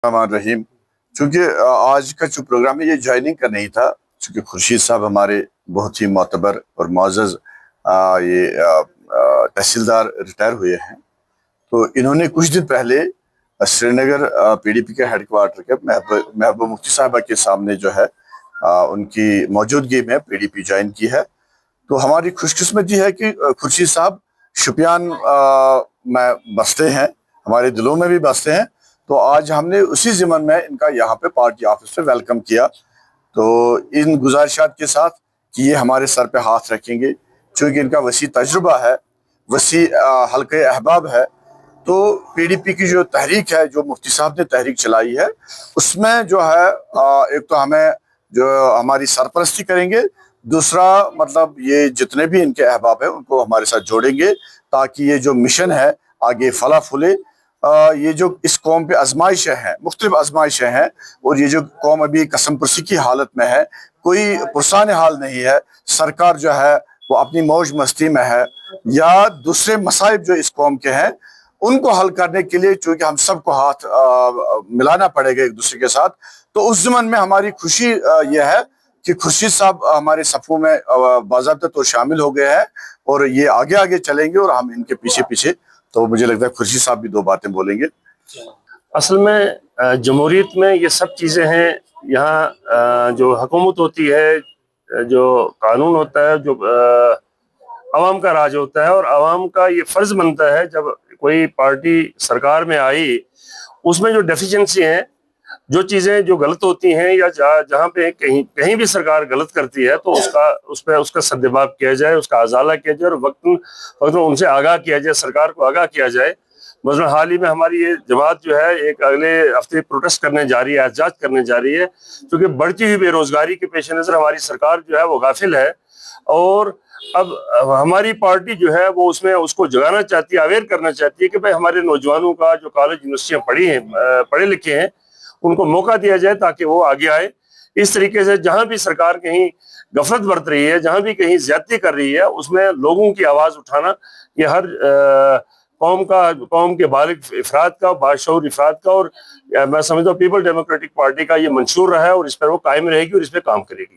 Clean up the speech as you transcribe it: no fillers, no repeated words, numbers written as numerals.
الرحمن الرحیم. چونکہ آج کا جو پروگرام ہے یہ جوائننگ کا نہیں تھا، چونکہ خورشید صاحب ہمارے بہت ہی معتبر اور معزز تحصیلدار ریٹائر ہوئے ہیں. تو انہوں نے کچھ دن پہلے سری نگر پی ڈی پی کے ہیڈ کوارٹر کے محبوبہ مفتی صاحبہ کے سامنے جو ہے ان کی موجودگی میں پی ڈی پی جوائن کی ہے. تو ہماری خوش قسمتی ہے کہ خورشید صاحب شوپیان میں بستے ہیں، ہمارے دلوں میں بھی بستے ہیں. تو آج ہم نے اسی ضمن میں ان کا یہاں پہ پارٹی آفس پہ ویلکم کیا. تو ان گزارشات کے ساتھ کہ یہ ہمارے سر پہ ہاتھ رکھیں گے، چونکہ ان کا وسیع تجربہ ہے، وسیع حلقہ احباب ہے. تو پی ڈی پی کی جو تحریک ہے، جو مفتی صاحب نے تحریک چلائی ہے، اس میں جو ہے ایک تو ہمیں جو ہماری سرپرستی کریں گے، دوسرا مطلب یہ جتنے بھی ان کے احباب ہیں ان کو ہمارے ساتھ جوڑیں گے تاکہ یہ جو مشن ہے آگے پھلا پھولے. یہ جو اس قوم پہ آزمائشیں ہیں، مختلف آزمائشیں ہیں، اور یہ جو قوم ابھی قسم پرسی کی حالت میں ہے، کوئی پرسان حال نہیں ہے. سرکار جو ہے وہ اپنی موج مستی میں ہے، یا دوسرے مصائب جو اس قوم کے ہیں ان کو حل کرنے کے لیے چونکہ ہم سب کو ہاتھ ملانا پڑے گا ایک دوسرے کے ساتھ. تو اس ضمن میں ہماری خوشی یہ ہے کہ خورشید صاحب ہمارے صفوں میں باضابطہ طور شامل ہو گئے ہیں، اور یہ آگے آگے چلیں گے اور ہم ان کے پیچھے پیچھے. تو مجھے لگتا ہے خورشید صاحب بھی دو باتیں بولیں گے. اصل میں جمہوریت میں یہ سب چیزیں ہیں. یہاں جو حکومت ہوتی ہے، جو قانون ہوتا ہے، جو عوام کا راج ہوتا ہے، اور عوام کا یہ فرض بنتا ہے جب کوئی پارٹی سرکار میں آئی اس میں جو ڈیفیشنسی ہیں، جو چیزیں جو غلط ہوتی ہیں، یا جہاں پہ کہیں بھی سرکار غلط کرتی ہے تو اس کا سدباب کیا جائے، اس کا ازالہ کیا جائے، اور وقتاً ان سے آگاہ کیا جائے، سرکار کو آگاہ کیا جائے. مثلا حال ہی میں ہماری یہ جماعت جو ہے ایک اگلے ہفتے پروٹیسٹ کرنے جا رہی ہے، احتجاج کرنے جا رہی ہے، کیونکہ بڑھتی ہوئی بے روزگاری کے پیش نظر ہماری سرکار جو ہے وہ غافل ہے. اور اب ہماری پارٹی جو ہے وہ اس کو جگانا چاہتی ہے، اویئر کرنا چاہتی ہے کہ بھائی ہمارے نوجوانوں کا جو کالج یونیورسٹیاں پڑھے لکھے ہیں ان کو موقع دیا جائے تاکہ وہ آگے آئے. اس طریقے سے جہاں بھی سرکار کہیں غفلت برت رہی ہے، جہاں بھی کہیں زیادتی کر رہی ہے، اس میں لوگوں کی آواز اٹھانا یہ ہر قوم کے بالغ افراد کا، باشعور افراد کا، اور میں سمجھتا ہوں پیپل ڈیموکریٹک پارٹی کا یہ منشور رہا ہے، اور اس پر وہ قائم رہے گی اور اس پہ کام کرے گی.